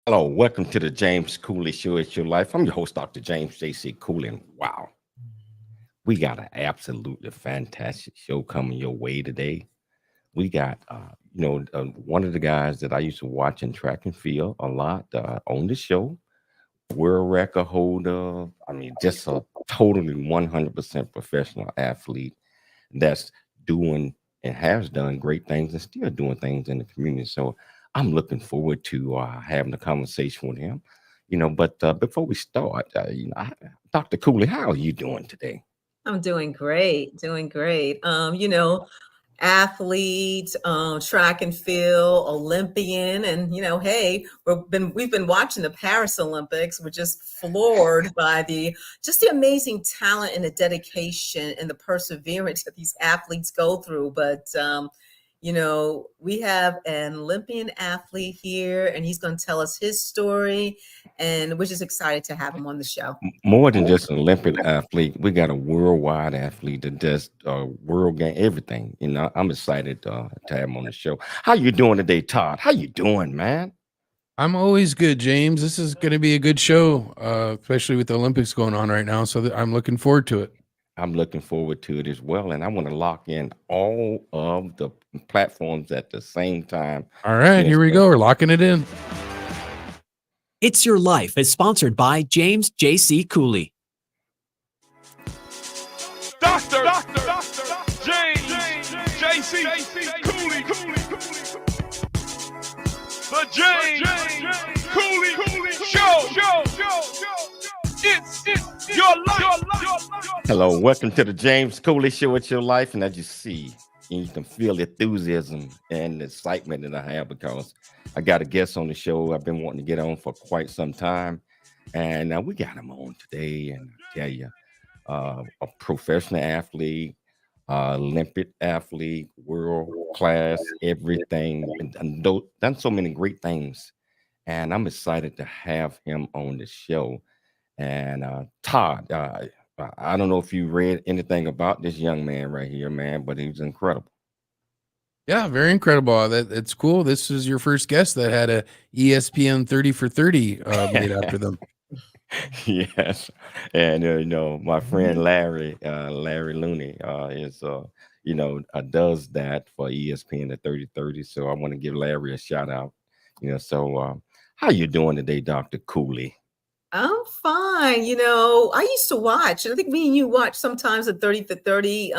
Hello, welcome to the James Cooley Show. It's your life. I'm your host, Dr. James JC Cooley. And wow, we got an absolutely fantastic show coming your way today. We got, one of the guys that I used to watch in track and field a lot on the show, world record holder. I mean, just a totally 100% professional athlete that's doing and has done great things and still doing things in the community. So I'm looking forward to having a conversation with him. But before we start, Dr. Cooley, how are you doing today? I'm doing great, doing great. Athlete, track and field, Olympian, and hey, we've been watching the Paris Olympics. We're just floored by the amazing talent and the dedication and the perseverance that these athletes go through. But we have an Olympian athlete here, and he's going to tell us his story, and we're just excited to have him on the show. More than just an Olympic athlete, we got a worldwide athlete that does world game everything. I'm excited to have him on the show. How you doing today, Todd? How you doing, man? I'm always good, James. This is going to be a good show, especially with the Olympics going on right now. So I'm looking forward to it. I'm looking forward to it as well. And I want to lock in all of the platforms at the same time. All right, here we go. We're locking it in. It's Your Life is sponsored by James JC Cooley. Dr. James JC Cooley. The James Cooley Show. It's your life. Hello, welcome to the James Cooley Show. It's your life. And as you see, you can feel the enthusiasm and the excitement that I have because I got a guest on the show I've been wanting to get on for quite some time. And we got him on today. And I tell you, a professional athlete, Olympic athlete, world class, everything, and done so many great things. And I'm excited to have him on the show. And Todd, I don't know if you read anything about this young man right here, man, but he's incredible. Yeah, very incredible. It's cool. This is your first guest that had a ESPN 30 for 30 made after them. Yes, and my friend Larry Looney does that for ESPN at 3030. So I want to give Larry a shout out. How you doing today, Dr. Cooley? I'm fine. I used to watch, and I think me and you watch sometimes the 30 for 30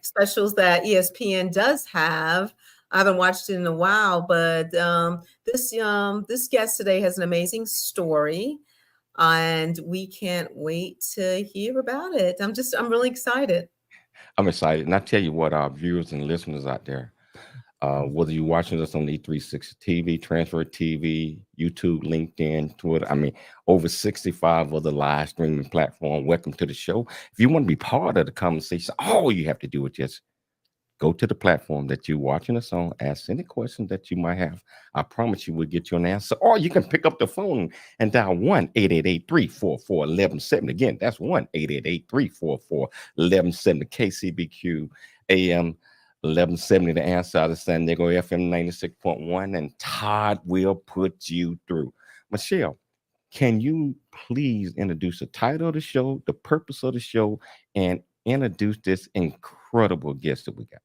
specials that ESPN does have. I haven't watched it in a while, but this guest today has an amazing story, and we can't wait to hear about it. I'm really excited. I'm excited. And I tell you what, our viewers and listeners out there, whether you're watching us on E360 TV, Transfer TV, YouTube, LinkedIn, Twitter, over 65 other live streaming platforms. Welcome to the show. If you want to be part of the conversation, all you have to do is just go to the platform that you're watching us on, ask any question that you might have. I promise you we'll get you an answer. Or you can pick up the phone and dial 1-888-344-1170. Again, that's 1-888-344-1170, KCBQ AM 1170, the answer out of San Diego, FM 96.1, and Todd will put you through. Michelle, can you please introduce the title of the show, the purpose of the show, and introduce this incredible guest that we got?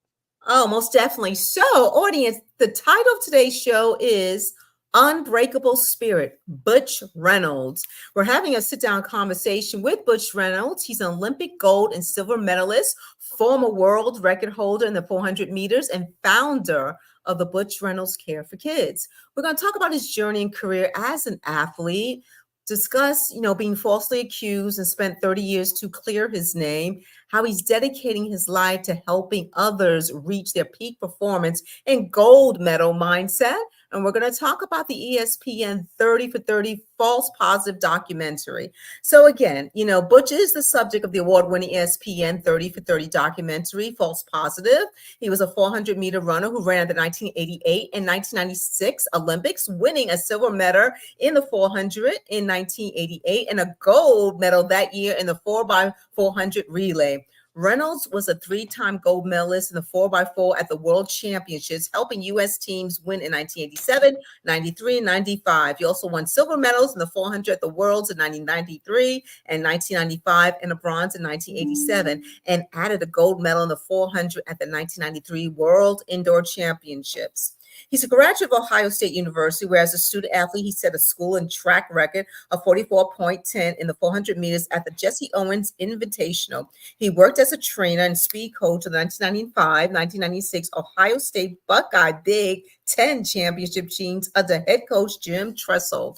Oh, most definitely. So, audience, the title of today's show is Unbreakable Spirit, Butch Reynolds. We're having a sit-down conversation with Butch Reynolds. He's an Olympic gold and silver medalist, former world record holder in the 400 meters, and founder of the Butch Reynolds Care for Kids. We're going to talk about his journey and career as an athlete, discuss, being falsely accused and spent 30 years to clear his name, how he's dedicating his life to helping others reach their peak performance and gold medal mindset. And we're going to talk about the ESPN 30 for 30 false positive documentary. So again, Butch is the subject of the award-winning ESPN 30 for 30 documentary, False Positive. He was a 400-meter runner who ran at the 1988 and 1996 Olympics, winning a silver medal in the 400 in 1988 and a gold medal that year in the 4x400 relay. Reynolds was a 3-time gold medalist in the 4x4 at the World Championships, helping U.S. teams win in 1987, 93, and 95. He also won silver medals in the 400 at the Worlds in 1993 and 1995, and a bronze in 1987, and added a gold medal in the 400 at the 1993 World Indoor Championships. He's a graduate of Ohio State University, where as a student athlete, he set a school and track record of 44.10 in the 400 meters at the Jesse Owens Invitational. He worked as a trainer and speed coach in the 1995-1996 Ohio State Buckeye Big Ten Championship teams under head coach Jim Tressel.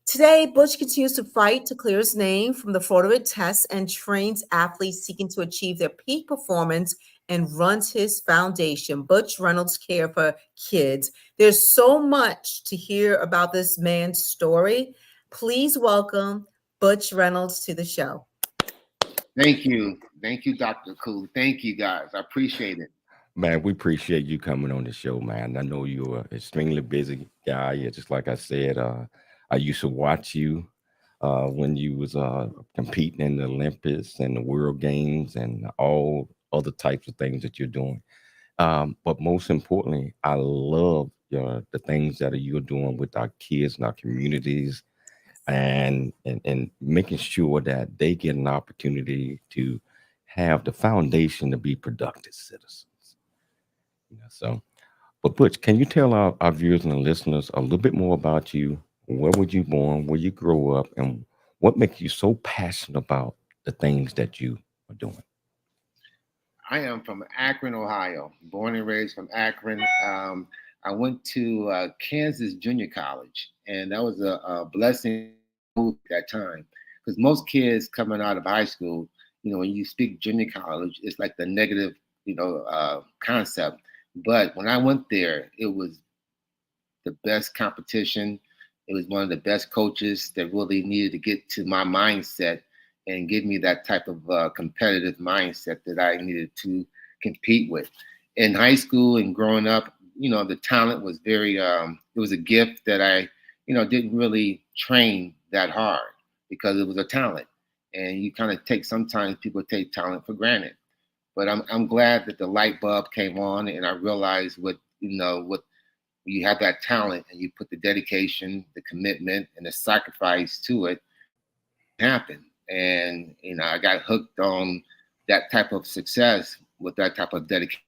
Today, Butch continues to fight to clear his name from the fraudulent tests and trains athletes seeking to achieve their peak performance and runs his foundation, Butch Reynolds Care for Kids. There's so much to hear about this man's story. Please welcome Butch Reynolds to the show. Thank you. Thank you, Dr. Cool. Thank you, guys. I appreciate it. Man, we appreciate you coming on the show, man. I know you're an extremely busy guy. Yeah, just like I said, I used to watch you when you was competing in the Olympics and the World Games and all other types of things that you're doing. But most importantly, I love the things that you're doing with our kids and our communities, and making sure that they get an opportunity to have the foundation to be productive citizens. So, but Butch, can you tell our viewers and the listeners a little bit more about you? Where were you born? Where you grew up? And what makes you so passionate about the things that you are doing? I am from Akron, Ohio, born and raised from Akron. I went to Kansas Junior College, and that was a blessing at that time, because most kids coming out of high school, when you speak junior college, it's like the negative, concept. But when I went there, it was the best competition. It was one of the best coaches that really needed to get to my mindset and give me that type of competitive mindset that I needed to compete with. In high school and growing up, the talent was very, it was a gift that I, didn't really train that hard because it was a talent. And you kind of sometimes people take talent for granted. But I'm glad that the light bulb came on and I realized what you have that talent and you put the dedication, the commitment, and the sacrifice to it, happen. And, I got hooked on that type of success with that type of dedication.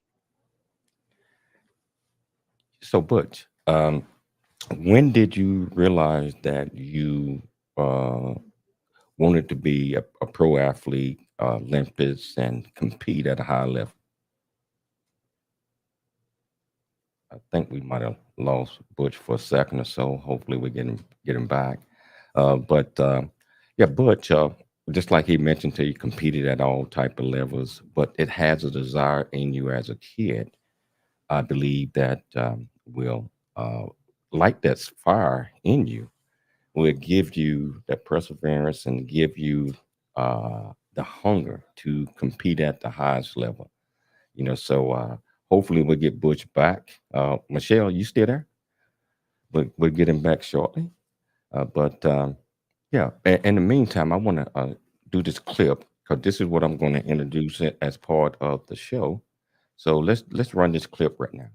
So Butch, when did you realize that you wanted to be a pro athlete, Olympics, and compete at a high level? I think we might have lost Butch for a second or so. Hopefully we get him back. Yeah, Butch, just like he mentioned to you, competed at all type of levels, but it has a desire in you as a kid, I believe, that will light that fire in you, will give you that perseverance and give you the hunger to compete at the highest level. So hopefully we'll get Butch back. Michelle, you still there? We'll get him back shortly. Yeah, in the meantime, I want to do this clip, because this is what I'm going to introduce it as part of the show. So let's run this clip right now.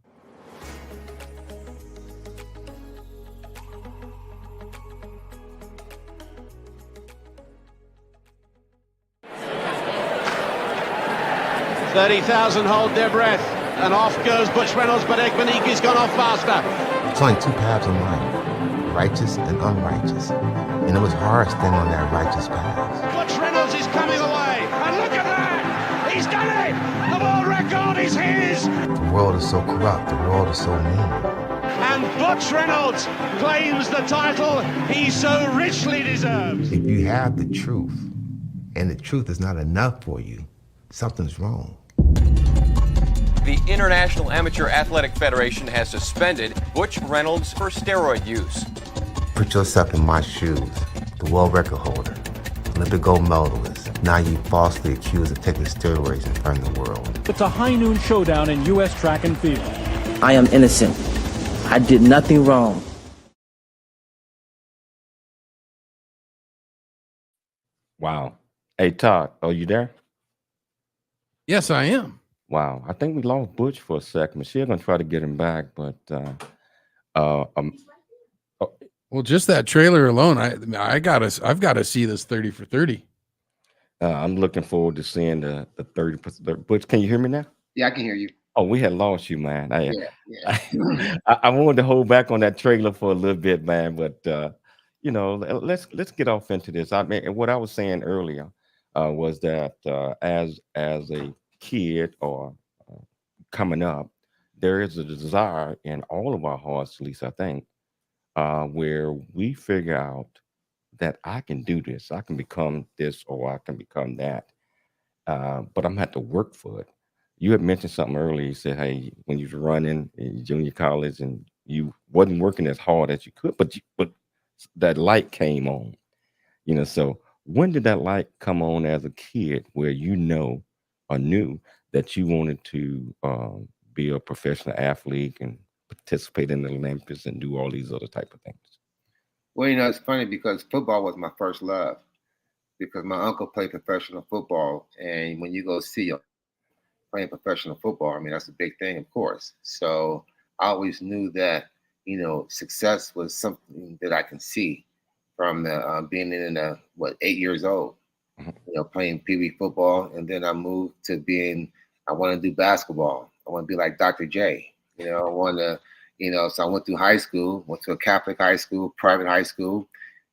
$30,000 hold their breath, and off goes Butch Reynolds, but Ekmaniki's gone off faster. There's only two paths in life, righteous and unrighteous. And it was hard staying on that righteous path. Butch Reynolds is coming away, and look at that! He's done it! The world record is his! The world is so corrupt, the world is so mean. And Butch Reynolds claims the title he so richly deserves. If you have the truth, and the truth is not enough for you, something's wrong. The International Amateur Athletic Federation has suspended Butch Reynolds for steroid use. Put yourself in my shoes, the world record holder, Olympic gold medalist. Now you falsely accused of taking steroids in front of the world. It's a high noon showdown in U.S. track and field. I am innocent. I did nothing wrong. Wow. Hey, Todd, are you there? Yes, I am. Wow. I think we lost Butch for a second. Michelle's gonna try to get him back, but Well, just that trailer alone, I've got to see this 30 for 30. I'm looking forward to seeing the 30%. Butch, can you hear me now? Yeah, I can hear you. Oh, we had lost you, man. Yeah. I wanted to hold back on that trailer for a little bit, man, but let's get off into this. I mean, and what I was saying earlier was that as a kid or coming up, there is a desire in all of our hearts, at least I think, where we figure out that I can do this, I can become this, or I can become that, but I'm gonna have to work for it. You had mentioned something earlier. You said, "Hey, when you was running in junior college and you wasn't working as hard as you could, but that light came on." So when did that light come on as a kid, where you know or knew that you wanted to be a professional athlete and participate in the Olympics and do all these other type of things? Well, it's funny because football was my first love, because my uncle played professional football, and when you go see him playing professional football, I mean, that's a big thing, of course. So I always knew that, success was something that I can see from the being in 8 years old, playing Pee Wee football. And then I moved to I want to do basketball. I want to be like Dr. J. I want to, so I went through high school, went to a Catholic high school, private high school,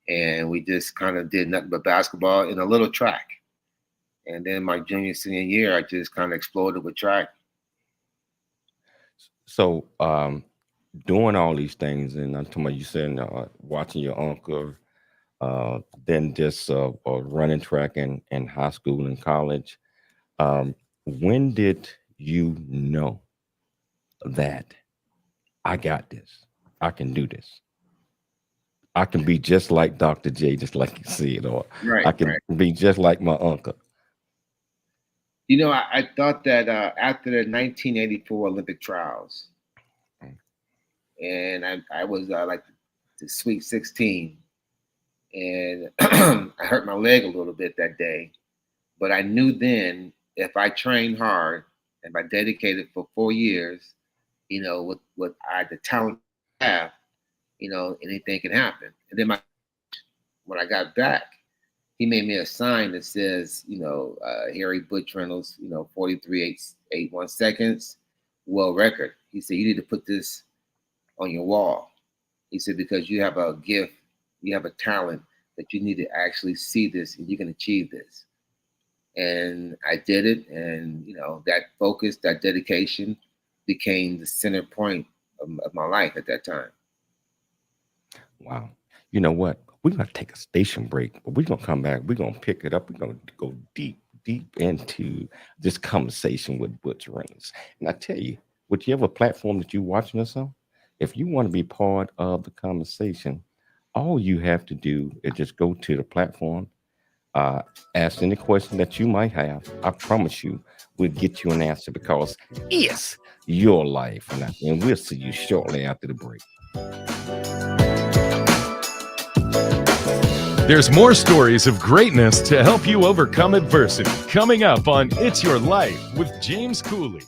and we just kind of did nothing but basketball and a little track. And then my junior, senior year, I just kind of exploded with track. So doing all these things, and I'm talking about, you said watching your uncle, then just running track in high school and college. When did you know that I got this? I can do this. I can be just like Dr. J, just like you said, or I can be just like my uncle. I thought that after the 1984 Olympic trials, and I was like the Sweet 16, and I hurt my leg a little bit that day, but I knew then if I trained hard, if I dedicated for 4 years, with the talent I have, anything can happen. And then when I got back, he made me a sign that says, Harry Butch Reynolds, 43.81 seconds, world record. He said, you need to put this on your wall. He said, because you have a gift, you have a talent that you need to actually see this and you can achieve this. And I did it. And, that focus, that dedication became the center point of my life at that time. Wow. You know what? We're going to take a station break, but we're going to come back. We're going to pick it up. We're going to go deep into this conversation with Butch Reynolds. And I tell you, whichever platform that you're watching us on, if you want to be part of the conversation, all you have to do is just go to the platform, ask any question that you might have. I promise you, we'll get you an answer, because it's your life. And we'll see you shortly after the break. There's more stories of greatness to help you overcome adversity coming up on It's Your Life with James Cooley.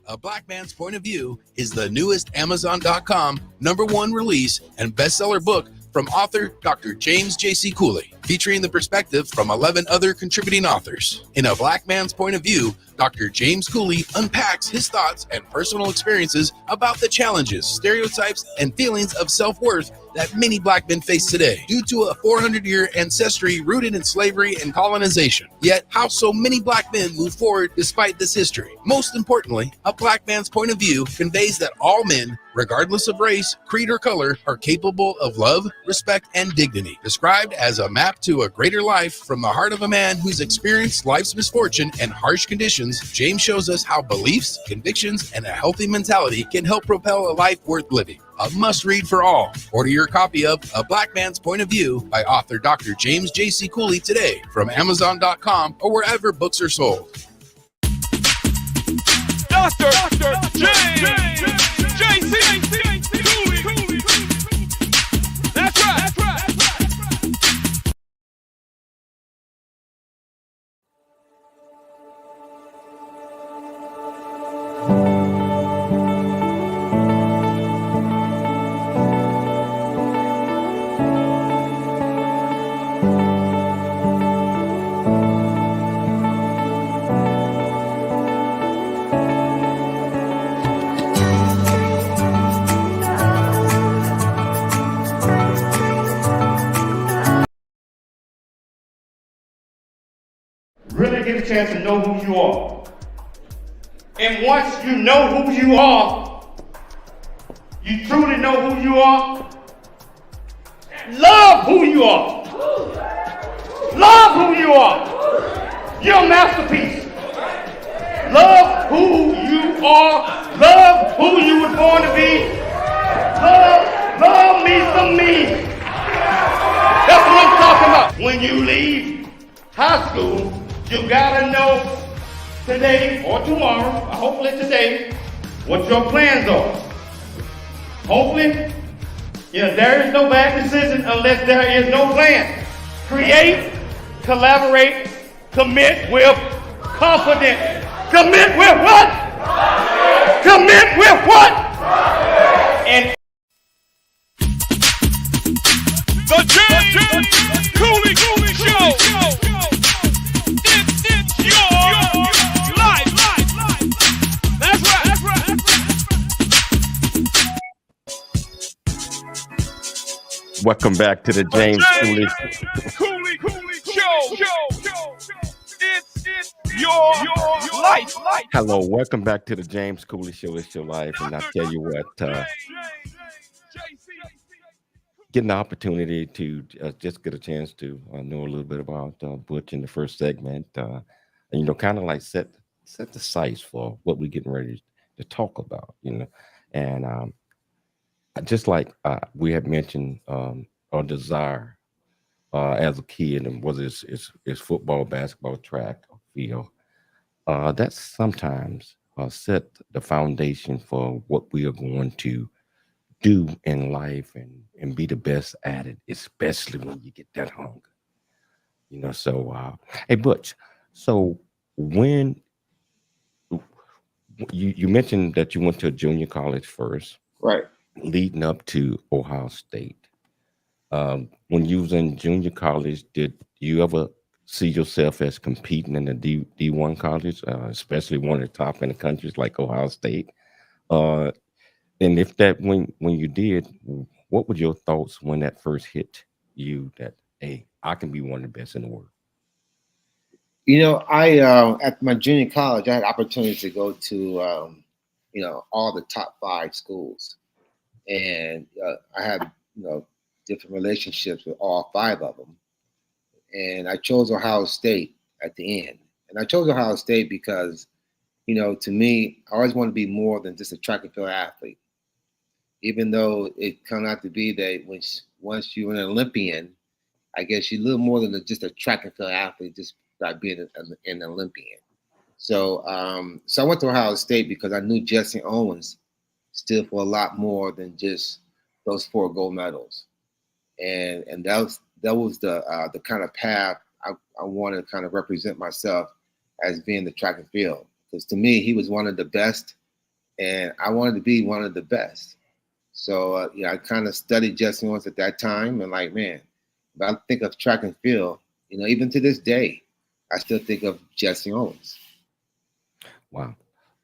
A Black Man's Point of View is the newest Amazon.com #1 release and bestseller book from author Dr. James JC Cooley, featuring the perspective from 11 other contributing authors. In A Black Man's Point of View, Dr. James Cooley unpacks his thoughts and personal experiences about the challenges, stereotypes, and feelings of self-worth that many Black men face today due to a 400-year ancestry rooted in slavery and colonization. Yet, how so many Black men move forward despite this history. Most importantly, A Black Man's Point of View conveys that all men, regardless of race, creed, or color, are capable of love, respect, and dignity. Described as a map to a greater life from the heart of a man who's experienced life's misfortune and harsh conditions, James shows us how beliefs, convictions, and a healthy mentality can help propel a life worth living. A must-read for all. Order your copy of A Black Man's Point of View by author Dr. James JC Cooley today from Amazon.com or wherever books are sold. Dr. James JC Cooley. That's right. you are. And once you know who you are, you truly know who you are, love who you are. Love who you are. You're a masterpiece. Love who you are. Love who you were born to be. Love me some me. That's what I'm talking about. When you leave high school, you gotta know today or tomorrow, hopefully today, what your plans are. Hopefully, there is no bad decision unless there is no plan. Create, collaborate, commit with confidence. Commit with what? Commit with what? And The James Cooley Show. It's your life. That's right. Welcome back to the James Cooley Show. It's your life. Hello, welcome back to the James Cooley Show. It's your life, and I tell you what, getting the opportunity to just get a chance to know a little bit about Butch in the first segment, and kind of like set the sights for what we're getting ready to talk about, and just like we had mentioned, our desire as a kid, and whether it's football, basketball, track, or field, that sometimes set the foundation for what we are going to do in life and be the best at it, especially when you get that hunger. So hey Butch, so when you mentioned that you went to a junior college first, Right. leading up to Ohio State. When you was in junior college, did you ever see yourself as competing in the D1 college, especially one of the top in the countries like Ohio State? And if that when you did, what were your thoughts when that first hit you that, hey, I can be one of the best in the world? I at my junior college, I had opportunity to go to all the top 5 schools, and I had different relationships with all 5 of them, and I chose Ohio State at the end. And I chose Ohio State because to me, I always want to be more than just a track and field athlete. Even though it turned out to be that once you're an Olympian, I guess you're a little more than just a track and field athlete just by being an Olympian. So I went to Ohio State because I knew Jesse Owens stood for a lot more than just those 4 gold medals, and that was the kind of path I wanted to kind of represent myself as being the track and field. Because to me, he was one of the best, and I wanted to be one of the best. So I kind of studied Jesse Owens at that time, and man, if I think of track and field, even to this day, I still think of Jesse Owens. Wow.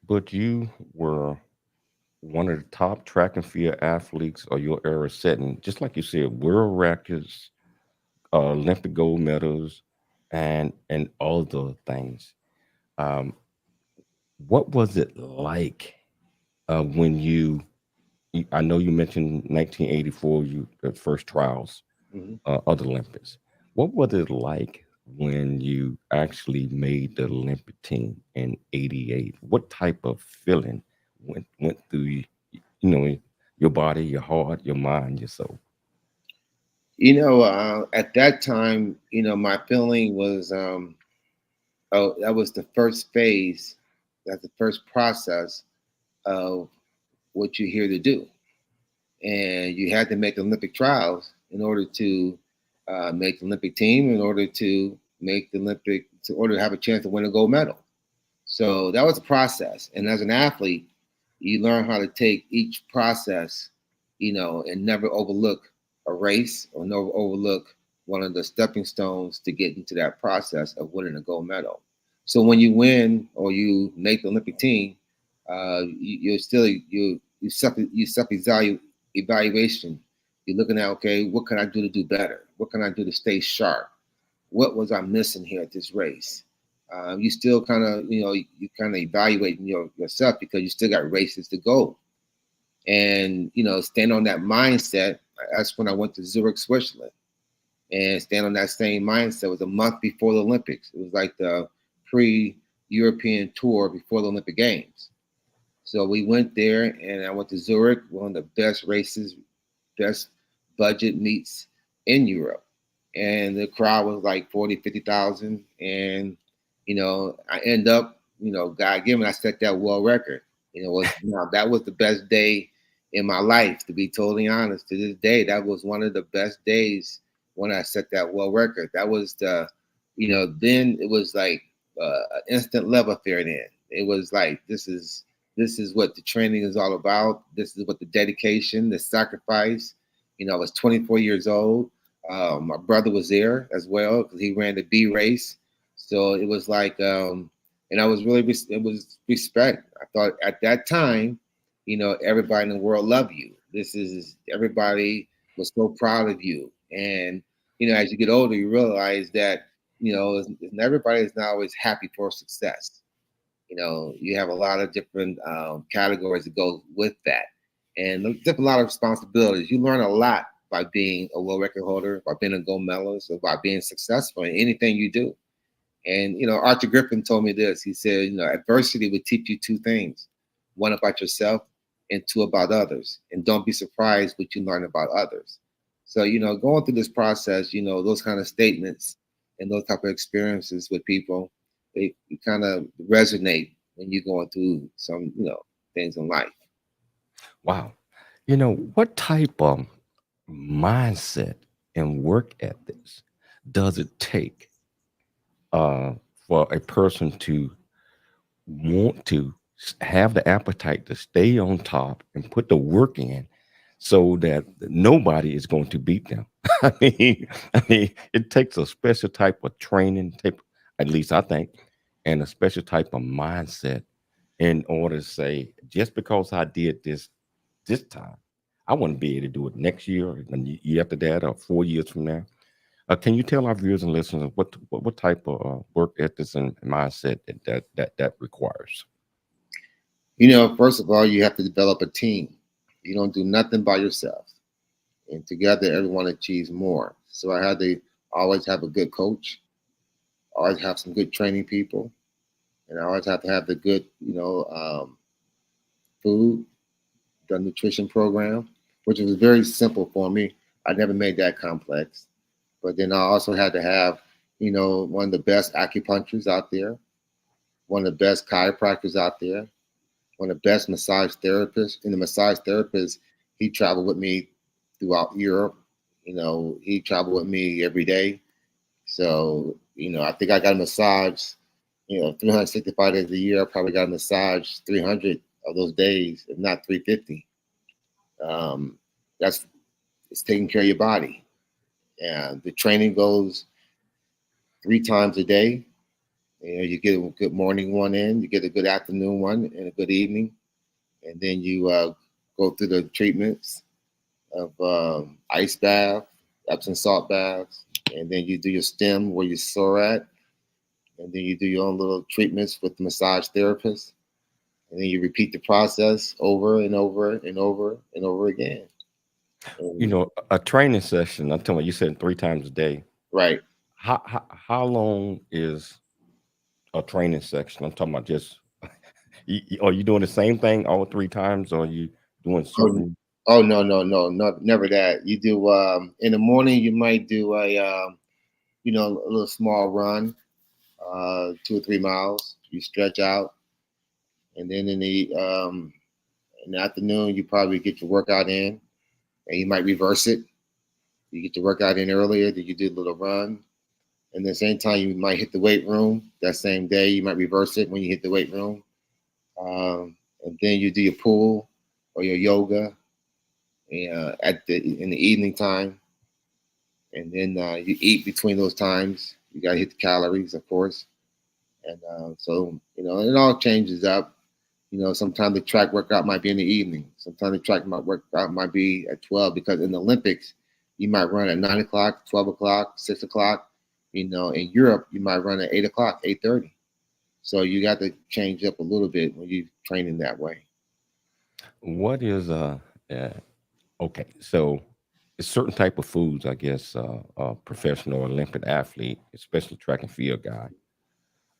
But you were one of the top track and field athletes of your era, setting, just like you said, world records, Olympic gold medals, and all the things. What was it like when I know you mentioned 1984, the first trials of the Olympics. What was it like when you actually made the Olympic team in '88? What type of feeling went through your body, your heart, your mind, your soul? At that time, my feeling was, that was the first phase, that's the first process of what you're here to do. And you had to make the Olympic trials in order to make the Olympic team, in order to have a chance to win a gold medal. So that was a process. And as an athlete, you learn how to take each process, and never overlook a race or never overlook one of the stepping stones to get into that process of winning a gold medal. So when you win or you make the Olympic team, you self-evaluation. You're looking at, okay, what can I do to do better? What can I do to stay sharp? What was I missing here at this race? you still kind of, you kind of evaluating yourself because you still got races to go. And, stand on that mindset. That's when I went to Zurich, Switzerland. And stand on that same mindset. It was a month before the Olympics. It was like the pre-European tour before the Olympic Games. So we went there, and I went to Zurich, one of the best races, best budget meets in Europe. And the crowd was like 40, 50,000. And, I end up, God given, I set that world record. That was the best day in my life, to be totally honest. To this day, that was one of the best days when I set that world record. That was then it was like an instant love affair then. It was like, this is what the training is all about. This is what the dedication, the sacrifice. I was 24 years old. My brother was there as well because he ran the B race. So it was like, and I was really, it was respect. I thought at that time, everybody in the world loved you. Everybody was so proud of you. And, as you get older, you realize that, everybody is not always happy for success. You have a lot of different categories that go with that. And a lot of responsibilities. You learn a lot by being a world record holder, by being a gold medalist, or by being successful in anything you do. And, Arthur Griffin told me this. He said, adversity would teach you two things. One about yourself and two about others. And don't be surprised what you learn about others. So, going through this process, those kind of statements and those type of experiences with people, they kind of resonate when you're going through some, things in life. Wow. What type of mindset and work ethics does it take for a person to want to have the appetite to stay on top and put the work in so that nobody is going to beat them? I mean, it takes a special type of training, at least I think, and a special type of mindset in order to say, just because I did this time, I wouldn't be able to do it next year, and the year after that, or 4 years from now. Can you tell our viewers and listeners what type of work ethics and mindset that requires? First of all, you have to develop a team. You don't do nothing by yourself. And together, everyone achieves more. So I had to always have a good coach, always have some good training people, and I always have to have the good, food, the nutrition program, which was very simple for me. I never made that complex. But then I also had to have, one of the best acupuncturists out there, one of the best chiropractors out there, one of the best massage therapists. And the massage therapist, he traveled with me throughout Europe. He traveled with me every day. So, I think I got a massage, 365 days a year. I probably got a massage 300 of those days, if not 350. It's taking care of your body. And the training goes 3 times a day. You get a good morning one in, you get a good afternoon one, and a good evening. And then you go through the treatments of ice bath, Epsom salt baths, and then you do your stem where you're sore at. And then you do your own little treatments with the massage therapist. And then you repeat the process over and over and over and over again. A training session, I'm talking about, you said 3 times a day. Right. How long is a training section? I'm talking about just, are you doing the same thing all 3 times, or are you doing certain? Oh, no, never that. You do, in the morning, you might do a little small run, 2 or 3 miles. You stretch out. And then in the afternoon, you probably get your workout in, and you might reverse it. You get your workout in earlier, then you do a little run. And the same time, you might hit the weight room that same day. You might reverse it when you hit the weight room. And then you do your pool or your yoga in the evening time. And then you eat between those times. You got to hit the calories, of course. And so, it all changes up. Sometimes the track workout might be in the evening. Sometimes the track workout might be at 12, because in the Olympics, you might run at 9 o'clock, 12 o'clock, 6 o'clock. In Europe, you might run at 8 o'clock, 8:30. So you got to change up a little bit when you training that way. What is okay? So it's certain type of foods, I guess, a professional Olympic athlete, especially track and field guy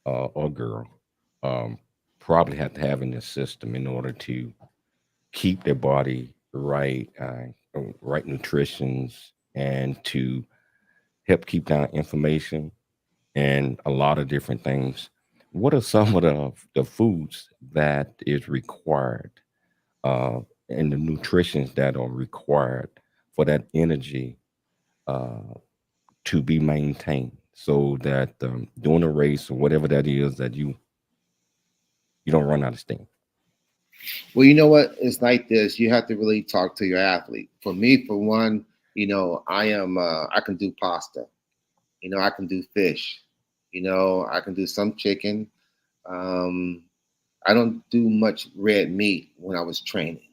or girl, probably have to have in their system in order to keep their body right, right nutritions, and to help keep down inflammation and a lot of different things. What are some of the foods that is required and the nutritions that are required for that energy to be maintained so that during a race or whatever that is that you don't run out of steam? Well, you know what? It's like this. You have to really talk to your athlete. For me, for one, I can do pasta. I can do fish. I can do some chicken. I don't do much red meat when I was training.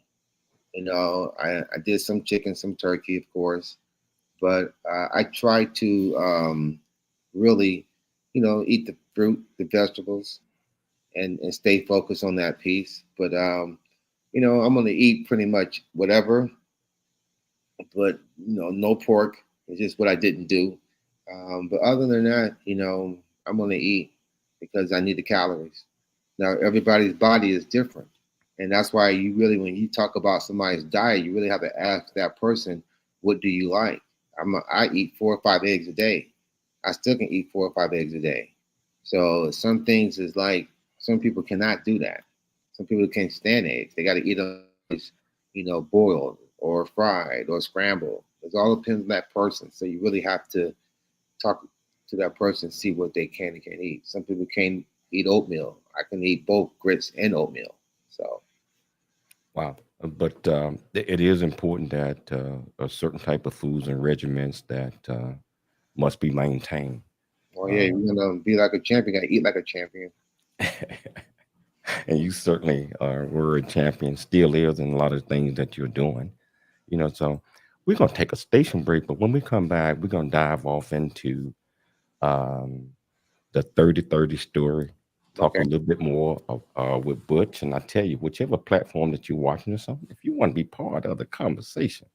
I did some chicken, some turkey, of course, but I try to really, eat the fruit, the vegetables, and stay focused on that piece. But I'm going to eat pretty much whatever, but no pork. It's just what I didn't do. But other than that, I'm going to eat because I need the calories. Now, everybody's body is different. And that's why you really, when you talk about somebody's diet, you really have to ask that person, what do you like? I eat 4 or 5 eggs a day. I still can eat 4 or 5 eggs a day. So some things is like, some people cannot do that. Some people can't stand eggs. They got to eat them, boiled or fried or scrambled. It all depends on that person. So you really have to talk to that person, see what they can and can't eat. Some people can't eat oatmeal. I can eat both grits and oatmeal. So. Wow. But it is important that a certain type of foods and regimens that must be maintained. Well, yeah, you're going to be like a champion. You got to eat like a champion. And you certainly were a champion, still is in a lot of things that you're doing. So we're going to take a station break, but when we come back, we're going to dive off into the 30-30 story. Talk a little bit more with Butch. And I tell you, whichever platform that you're watching or something, if you want to be part of the conversation,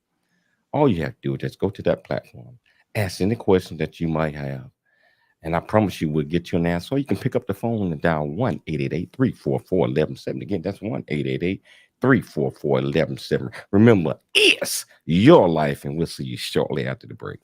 all you have to do is just go to that platform, ask any question that you might have. And I promise you we'll get you an answer. Or you can pick up the phone and dial 1-888-344-1170. Again, that's 1-888-344-1170. Remember, it's your life, and we'll see you shortly after the break.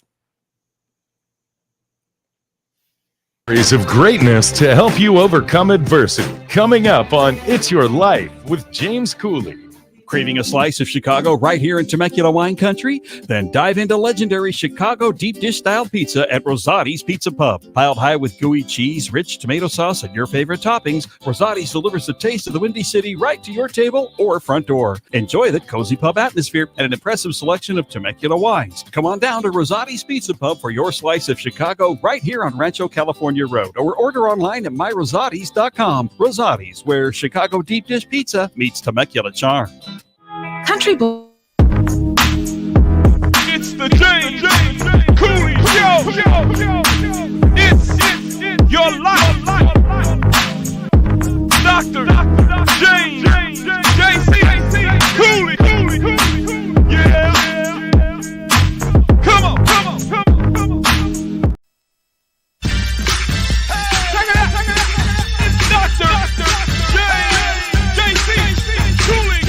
Stories of greatness to help you overcome adversity. Coming up on It's Your Life with James Cooley. Craving a slice of Chicago right here in Temecula wine country? Then dive into legendary Chicago deep dish style pizza at Rosati's Pizza Pub. Piled high with gooey cheese, rich tomato sauce, and your favorite toppings, Rosati's delivers the taste of the Windy City right to your table or front door. Enjoy the cozy pub atmosphere and an impressive selection of Temecula wines. Come on down to Rosati's Pizza Pub for your slice of Chicago right here on Rancho California Road, or order online at myrosatis.com. Rosati's, where Chicago deep dish pizza meets Temecula charm. Country boy. It's the James Cooley Show. It's your life. Dr. James JC Cooley. Yeah. Come on. Check it out. It's Dr. James JC Cooley.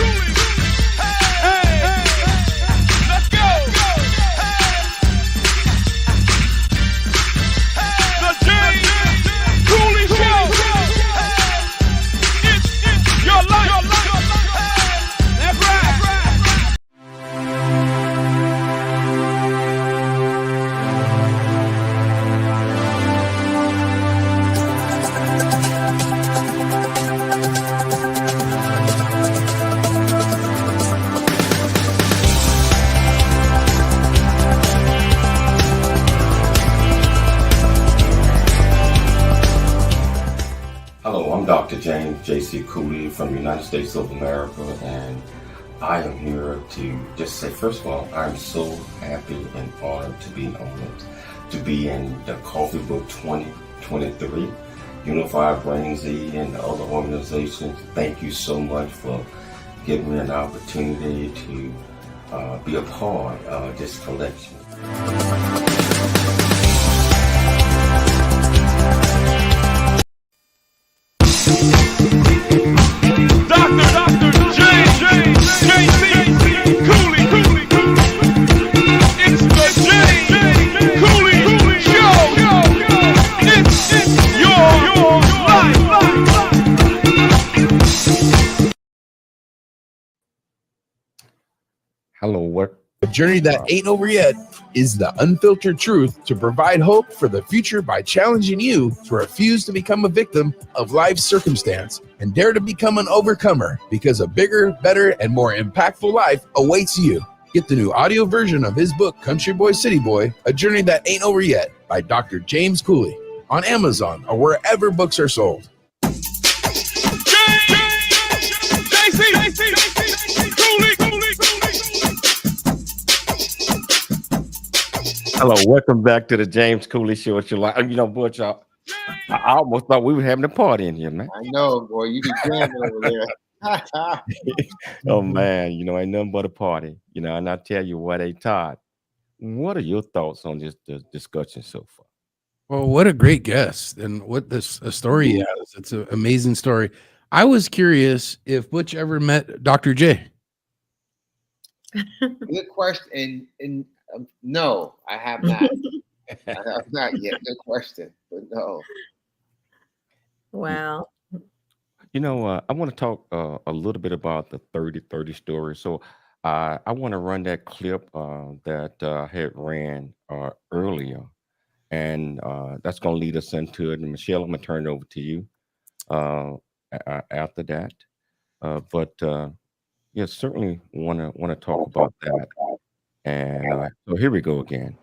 Dr. James JC Cooley from the United States of America, and I am here to just say, first of all, I'm so happy and honored to be on it, to be in the Coffee Book 2023. Unified Brain Z and the other organizations, thank you so much for giving me an opportunity to be a part of this collection. Dr. JC Cooley. It's the JC Cooley Show. It's your life. Hello, what? A journey that ain't over yet is the unfiltered truth to provide hope for the future by challenging you to refuse to become a victim of life's circumstance and dare to become an overcomer, because a bigger, better, and more impactful life awaits you. Get the new audio version of his book, Country Boy, City Boy, A Journey That Ain't Over Yet by Dr. James Cooley on Amazon or wherever books are sold. Hello, welcome back to the James Cooley Show. It's your life. You know, Butch, I almost thought we were having a party in here, man. I know, boy. You be jamming over there. Oh, man, you know, ain't nothing but a party. You know, and I tell you what, Todd, what are your thoughts on this discussion so far? Well, what a great guest, and what a story he has. It's an amazing story. I was curious if Butch ever met Dr. J. Good question. And no, I have not. I have not yet. Good question, but no. Wow. You know, I want to talk a little bit about the 30-30 story. So I want to run that clip that I had ran earlier. And that's going to lead us into it. And Michelle, I'm going to turn it over to you after that. But yeah, certainly want to talk about that. And so here we go again.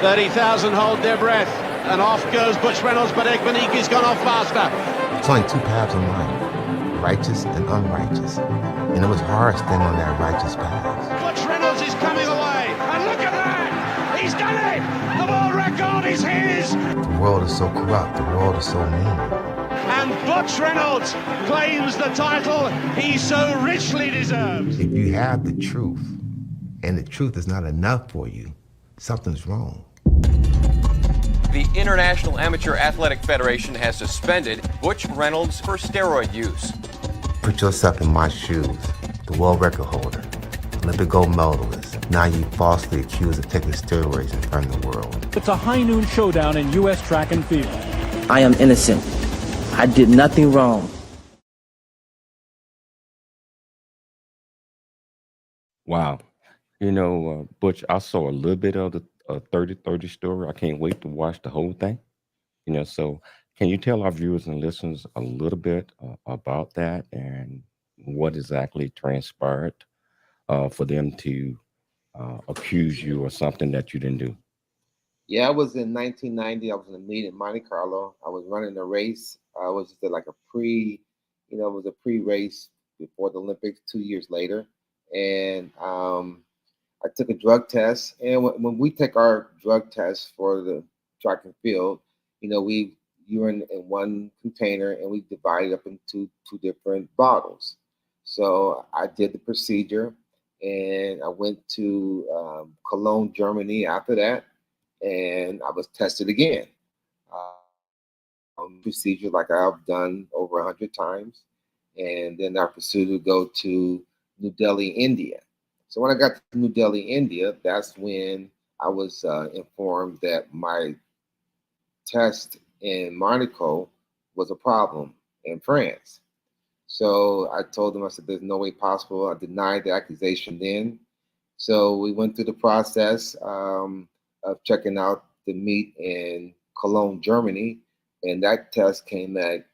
$30,000 hold their breath, and off goes Butch Reynolds, but Egbaniki's gone off faster. There's only two paths in life, righteous and unrighteous. And it was hard standing on that righteous path. Butch Reynolds is coming away, and look at that! He's done it! The world record is his! The world is so corrupt, the world is so mean. And Butch Reynolds claims the title he so richly deserves. If you have the truth, and the truth is not enough for you, something's wrong. The International Amateur Athletic Federation has suspended Butch Reynolds for steroid use. Put yourself in my shoes, the world record holder, Olympic gold medalist. Now you falsely accused of taking steroids in front of the world. It's a high noon showdown in U.S. track and field. I am innocent. I did nothing wrong. Wow. You know, Butch, I saw a little bit of the 30-30 story. I can't wait to watch the whole thing. You know, so can you tell our viewers and listeners a little bit about that and what exactly transpired for them to accuse you of something that you didn't do? Yeah, I was in 1990. I was in a meet in Monte Carlo. I was running a race. I was just like a it was a pre-race before the Olympics 2 years later. And I took a drug test. And when we take our drug test for the track and field, we urine in one container and we divide it up into two different bottles. So I did the procedure and I went to Cologne, Germany after that. And I was tested again. Procedure like I've done over 100 times. And then I pursued to go to New Delhi, India. So when I got to New Delhi, India, that's when I was informed that my test in Monaco was a problem in France. So I told them, I said, there's no way possible. I denied the accusation then. So we went through the process of checking out the meet in Cologne, Germany, and that test came back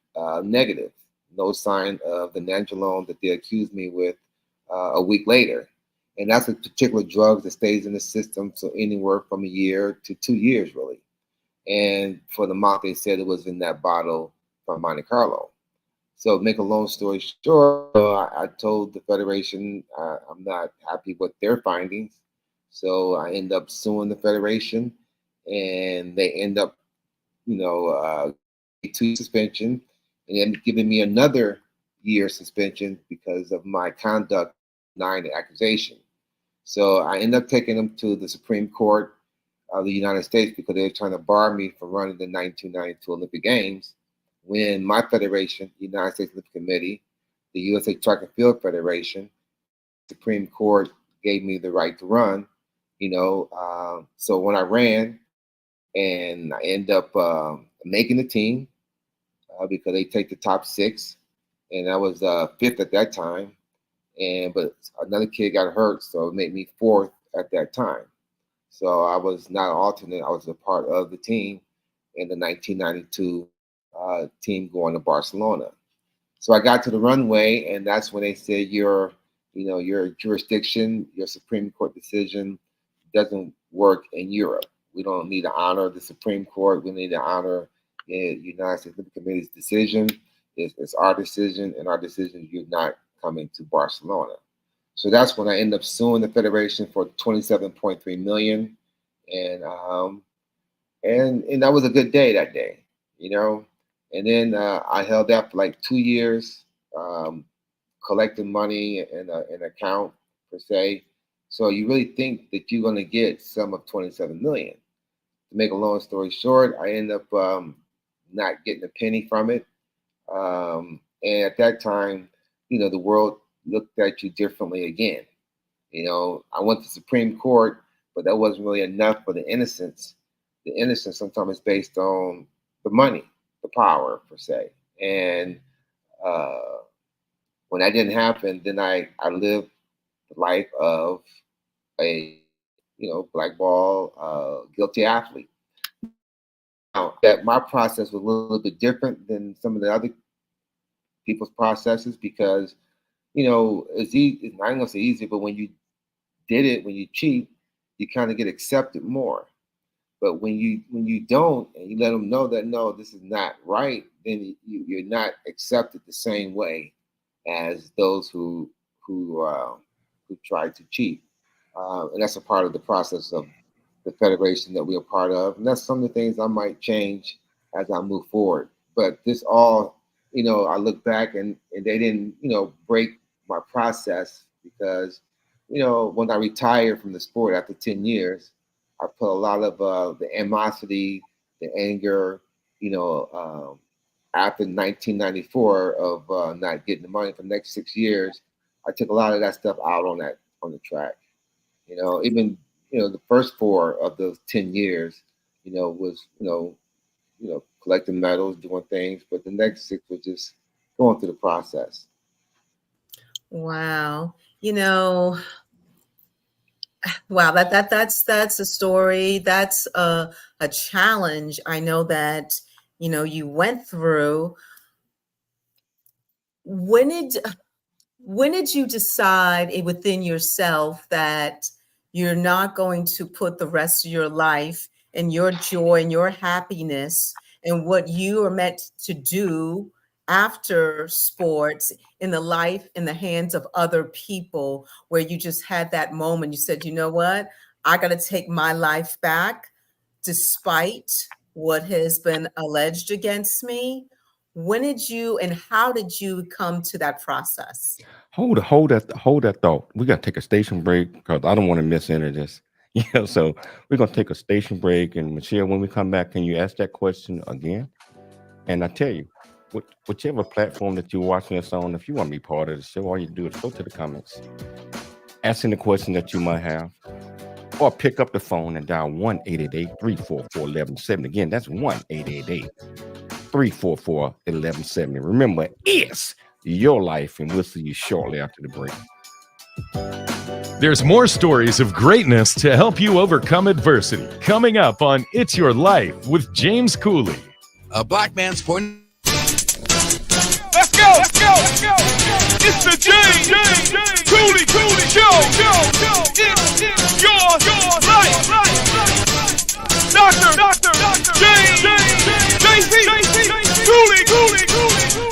negative. No sign of the nandrolone that they accused me with a week later. And that's a particular drug that stays in the system, so anywhere from a year to 2 years, really. And for the amount they said it was in that bottle from Monte Carlo. So make a long story short, I told the Federation I'm not happy with their findings. So I end up suing the Federation, and they end up, 2 suspension, and then giving me another year suspension because of my conduct denying the accusation. So I end up taking them to the Supreme Court of the United States because they were trying to bar me from running the 1992 Olympic Games, when my federation, the United States Olympic Committee, the USA Track and Field Federation, Supreme Court gave me the right to run, so when I ran, and I end up making the team because they take the top 6, and I was 5th at that time, but another kid got hurt, so it made me 4th at that time. So I was not an alternate, I was a part of the team in the 1992 team going to Barcelona. So I got to the runway, and that's when they said your jurisdiction, your Supreme Court decision doesn't work in Europe. We don't need to honor the Supreme Court. We need to honor the United States Olympic Committee's decision. It's our decision, and our decision, you're not coming to Barcelona. So that's when I end up suing the Federation for $27.3 million, and that was a good day that day, And then I held that for like 2 years, collecting money in an account per se. So you really think that you're going to get some of $27 million. To make a long story short, I end up not getting a penny from it. And at that time, the world looked at you differently again. I went to Supreme Court, but that wasn't really enough for the innocence. The innocence sometimes is based on the money, the power per se. And when that didn't happen, then I lived the life of a blackball guilty athlete. Now, that my process was a little bit different than some of the other people's processes because, it's easy. I'm not gonna say easy, but when you did it, when you cheat, you kind of get accepted more. But when you don't, and you let them know that no, this is not right, then you're not accepted the same way as those who tried to cheat. And that's a part of the process of the federation that we're a part of. And that's some of the things I might change as I move forward. But this all, I look back and they didn't, break my process because, when I retired from the sport after 10 years, I put a lot of the animosity, the anger, after 1994 of not getting the money for the next 6 years, I took a lot of that stuff out on the track. Even the first 4 of those 10 years, was collecting medals, doing things, but the next 6 was just going through the process. Wow, wow, that's a story. That's a challenge. I know that you went through. When did you decide within yourself that you're not going to put the rest of your life and your joy and your happiness and what you are meant to do after sports in the life in the hands of other people, where you just had that moment, you said, you know what, I got to take my life back despite what has been alleged against me? When did you and how did you come to that process? Hold that thought. We got to take a station break because I don't want to miss any of this. So we're going to take a station break. And Michelle, when we come back, can you ask that question again? And I tell you, whichever platform that you're watching us on, if you want to be part of the show, all you do is go to the comments, asking the question that you might have, or pick up the phone and dial 1-888-344-1170. Again, that's 1-888-344-1170. Remember, it's your life, and we'll see you shortly after the break. There's more stories of greatness to help you overcome adversity coming up on It's Your Life with James Cooley. A black man's point. Let's go! It's the James Cooley Show! It's your life! Dr. James JC Cooley!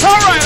All right!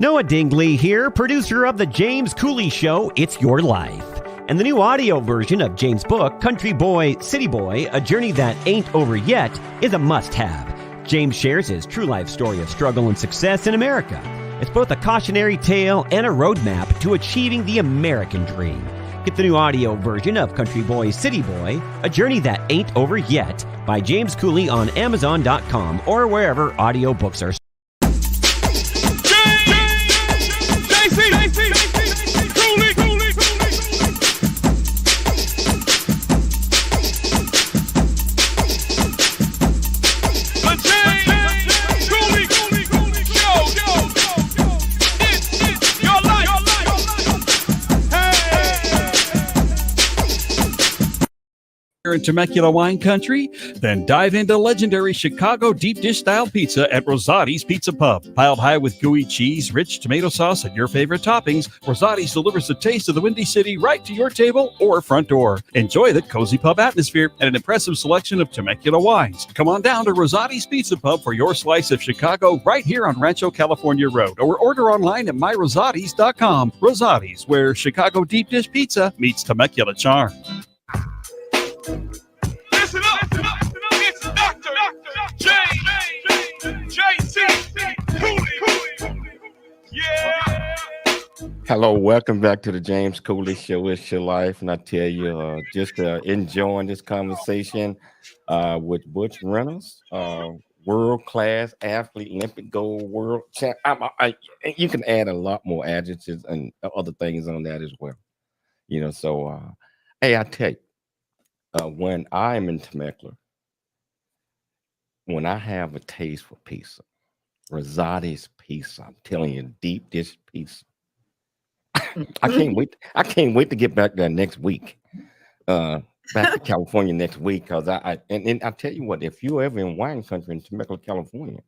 Noah Dingley here, producer of The James Cooley Show, It's Your Life. And the new audio version of James' book, Country Boy, City Boy, A Journey That Ain't Over Yet, is a must-have. James shares his true life story of struggle and success in America. It's both a cautionary tale and a roadmap to achieving the American dream. Get the new audio version of Country Boy, City Boy, A Journey That Ain't Over Yet by James Cooley on Amazon.com or wherever audiobooks are. In Temecula wine country? Then dive into legendary Chicago deep dish style pizza at Rosati's Pizza Pub. Piled high with gooey cheese, rich tomato sauce, and your favorite toppings, Rosati's delivers the taste of the Windy City right to your table or front door. Enjoy the cozy pub atmosphere and an impressive selection of Temecula wines. Come on down to Rosati's Pizza Pub for your slice of Chicago right here on Rancho California Road, or order online at myrosatis.com. Rosati's, where Chicago deep dish pizza meets Temecula charm. Listen up, it's Dr. JC Coy. Yeah. Hello, welcome back to the James Cooley Show. It's Your Life, and I tell you, just enjoying this conversation with Butch Reynolds, world-class athlete, Olympic gold, world champ. You can add a lot more adjectives and other things on that as well. You know, so hey, I tell you. When I'm in Temecula, when I have a taste for pizza, Rosati's pizza, I'm telling you, deep dish pizza. I can't wait to get back there next week. Back to California next week, because and I tell you what, if you're ever in wine country in Temecula, California,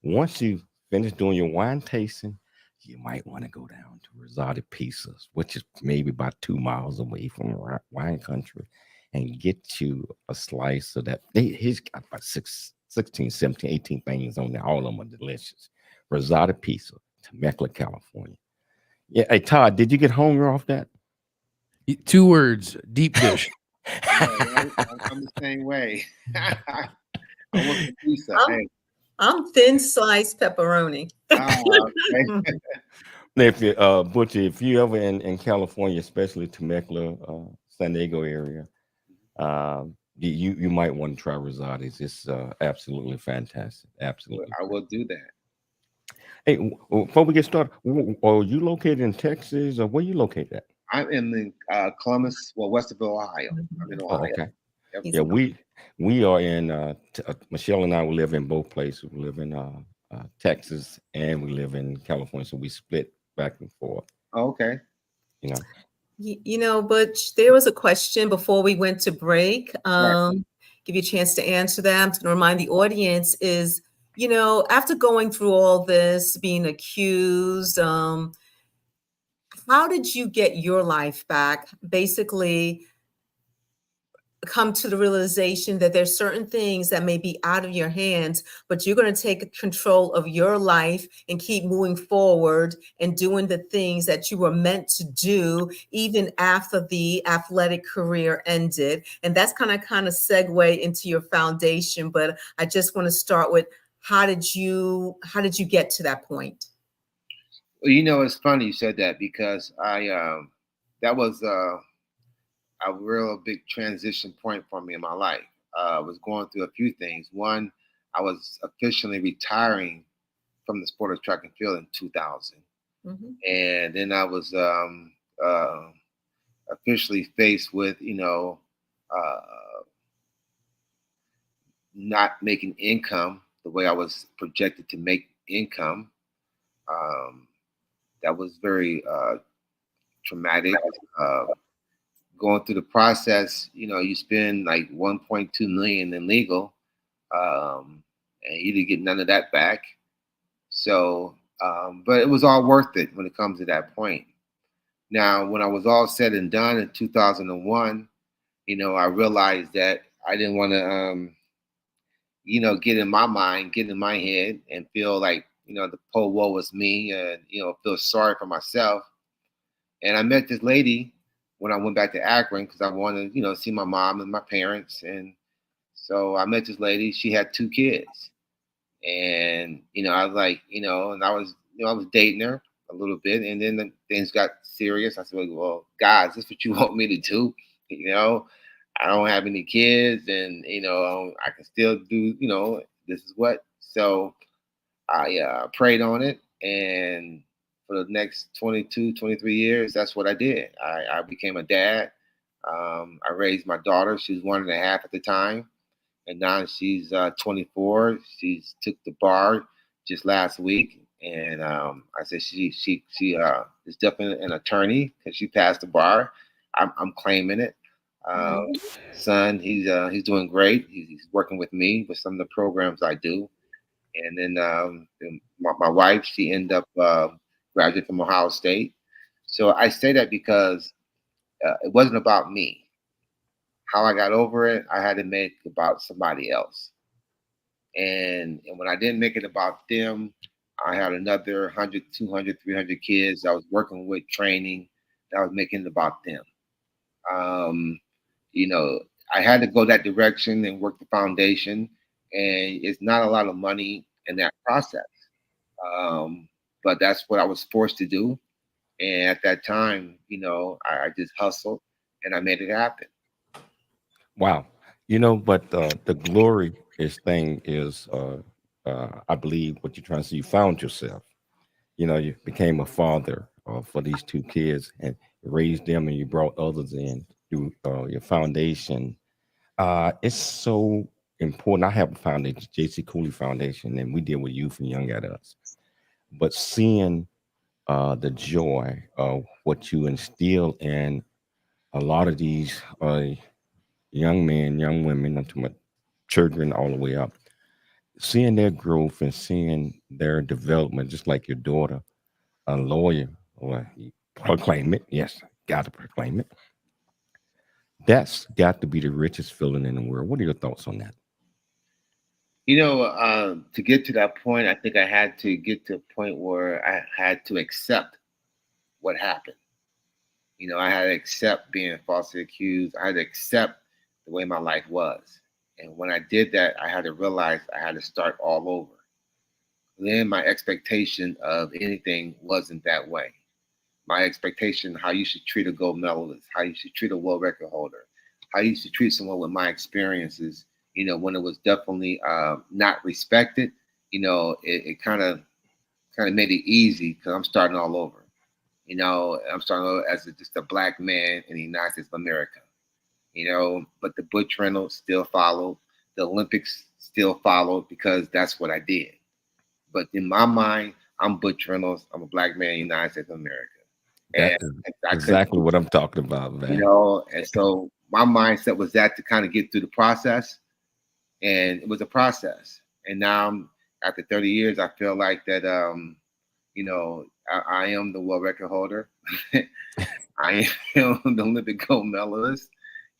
once you finish doing your wine tasting, you might want to go down to Rosati Pizzas, which is maybe about 2 miles away from wine country, and get you a slice of that. He's got about 16, 17, 18 things on there. All of them are delicious. Rosati Pizza, Temecula, California. Yeah. Hey, Todd, did you get hungry off that? 2 words, deep dish. I'm the same way. I want the pizza. I'm thin sliced pepperoni. Okay. If you, Butch, if you ever in California, especially Temecula, San Diego area, you might want to try Rosati's. It's absolutely fantastic. Absolutely. I will do that. Hey, before we get started, are you located in Texas, or where you located at? I'm in the Columbus, Westerville, Ohio. I'm in Ohio. Okay. Yeah, we are in Michelle and I will live in both places. We live in Texas and we live in California, so we split back and forth. Okay. You know. You know, Butch, there was a question before we went to break. Right. Give you a chance to answer that. I'm going to remind the audience is, you know, after going through all this, being accused, how did you get your life back? Basically, come to the realization that there's certain things that may be out of your hands, but you're going to take control of your life and keep moving forward and doing the things that you were meant to do, even after the athletic career ended. And that's kind of segue into your foundation. But I just want to start with, how did you get to that point? Well, you know, it's funny you said that, because that was a real big transition point for me in my life. I was going through a few things. One, I was officially retiring from the sport of track and field in 2000. Mm-hmm. And then I was officially faced with, not making income the way I was projected to make income. That was very traumatic. Going through the process, you spend like 1.2 million in legal, and you didn't get none of that back. So, but it was all worth it when it comes to that point. Now, when I was all said and done in 2001, I realized that I didn't want to, get in my mind, get in my head and feel like, the whole woe was me, and feel sorry for myself. And I met this lady when I went back to Akron because I wanted, see my mom and my parents. And so I met this lady. She had 2 kids, and I was like, and I was dating her a little bit, and then things got serious. I said, well, guys, this is what you want me to do? I don't have any kids, and I can still do, this is what. So I prayed on it, and for the next 22, 23 years, that's what I did. I became a dad. I raised my daughter. She was 1.5 at the time, and now she's 24. She took the bar just last week, and I said she is definitely an attorney because she passed the bar. I'm claiming it. Son, he's doing great. He's working with me with some of the programs I do. And then my wife, she ended up graduating from Ohio State. So I say that because it wasn't about me. How I got over it, I had to make it about somebody else. And when I didn't make it about them, I had another 100, 200, 300 kids I was working with, training, that I was making it about them. I had to go that direction and work the foundation, and it's not a lot of money in that process. But that's what I was forced to do. And at that time, I just hustled and I made it happen. Wow. But the glorious thing is, I believe what you're trying to say, you found yourself. You became a father for these 2 kids and raised them, and you brought others in through your foundation. It's so important. I have a foundation, JC Coy Foundation, and we deal with youth and young adults. But seeing the joy of what you instill in a lot of these young men, young women, I'm talking about children all the way up, seeing their growth and seeing their development, just like your daughter, a lawyer, or you proclaim it. Yes, got to proclaim it. That's got to be the richest feeling in the world. What are your thoughts on that? To get to that point, I think I had to get to a point where I had to accept what happened. I had to accept being falsely accused. I had to accept the way my life was. And when I did that, I had to realize I had to start all over. Then my expectation of anything wasn't that way. My expectation, how you should treat a gold medalist, how you should treat a world record holder, how you should treat someone with my experiences, when it was definitely not respected, it kind of made it easy because I'm starting all over. I'm starting over as just a black man in the United States of America. But the Butch Reynolds still followed. The Olympics still followed because that's what I did. But in my mind, I'm Butch Reynolds. I'm a black man in the United States of America. That's exactly what I'm talking about, man. And so my mindset was that to kind of get through the process. And it was a process. And now, after 30 years, I feel like that, I am the world record holder. I am the Olympic gold medalist.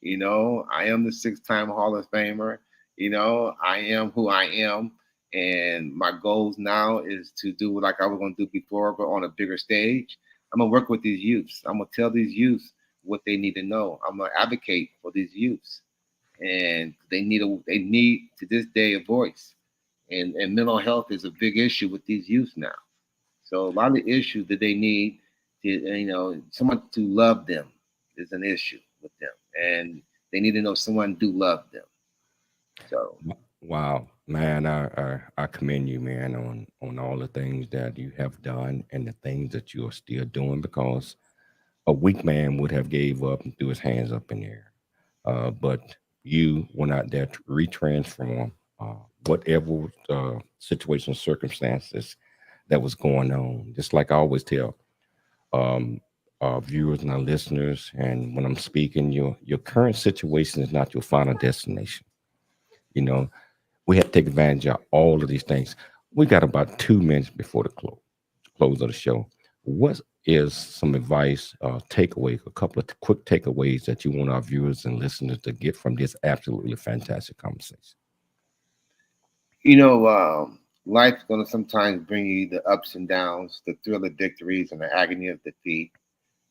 I am the 6-time Hall of Famer. I am who I am. And my goals now is to do like I was going to do before, but on a bigger stage. I'm going to work with these youths. I'm going to tell these youths what they need to know. I'm going to advocate for these youths. And they need to this day a voice. And mental health is a big issue with these youth now. So a lot of the issues that they need, someone to love them is an issue with them. And they need to know someone do love them. So wow, man, I commend you, man, on all the things that you have done and the things that you are still doing, because a weak man would have gave up and threw his hands up in the air. But you went out there to retransform whatever situation, circumstances that was going on. Just like I always tell our viewers and our listeners, and when I'm speaking, your current situation is not your final destination. We have to take advantage of all of these things. We got about 2 minutes before the close of the show. What is some advice, takeaway, a couple of quick takeaways that you want our viewers and listeners to get from this absolutely fantastic conversation? life's going to sometimes bring you the ups and downs, the thrill of victories and the agony of defeat.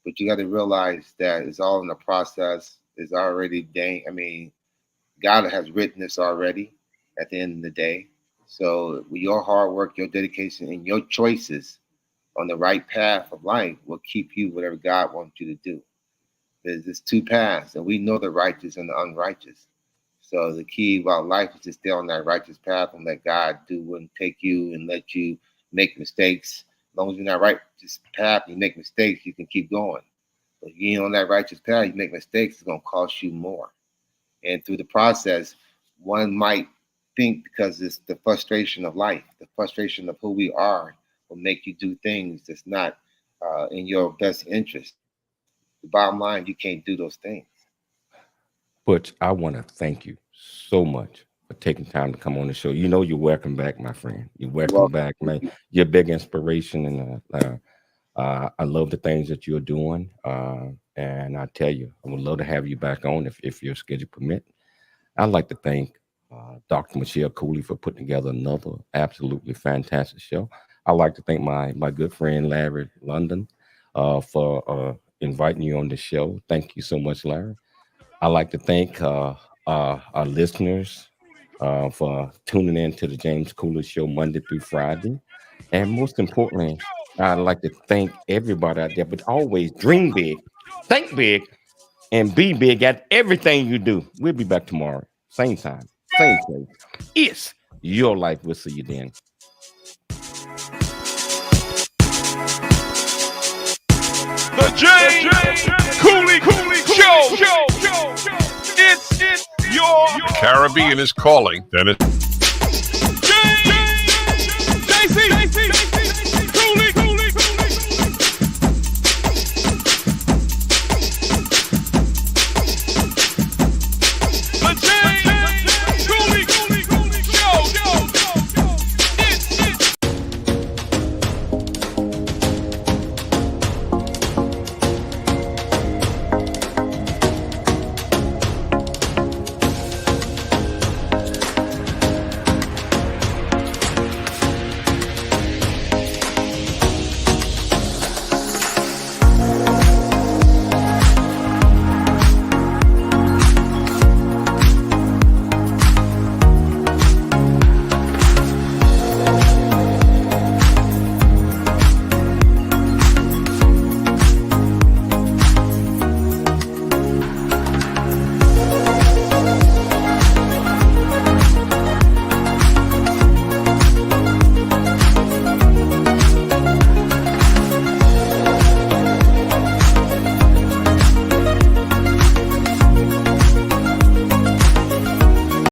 But you got to realize that it's all in the process. It's already God has written this already at the end of the day. So with your hard work, your dedication, and your choices on the right path of life will keep you whatever God wants you to do. There's two paths, and we know the righteous and the unrighteous. So the key about life is to stay on that righteous path and let God do and take you and let you make mistakes. As long as you're on that righteous path, you make mistakes, you can keep going. But if you ain't on that righteous path, you make mistakes, it's going to cost you more. And through the process, one might think because it's the frustration of life, the frustration of who we are will make you do things that's not in your best interest. The bottom line, you can't do those things. Butch, I want to thank you so much for taking time to come on the show. You know you're welcome back, my friend. You're welcome back, man. You're a big inspiration, and I love the things that you're doing. And I tell you, I would love to have you back on if your schedule permit. I'd like to thank Dr. Michelle Cooley for putting together another absolutely fantastic show. I'd like to thank my good friend Larry London for inviting you on the show. Thank you so much, Larry. I'd like to thank our listeners for tuning in to the James Cooley Show Monday through Friday. And most importantly, I'd like to thank everybody out there, but always dream big, think big, and be big at everything you do. We'll be back tomorrow, same time, same place. It's your life. We'll see you then. The James Cooley Show. It's your Caribbean is calling. Then it's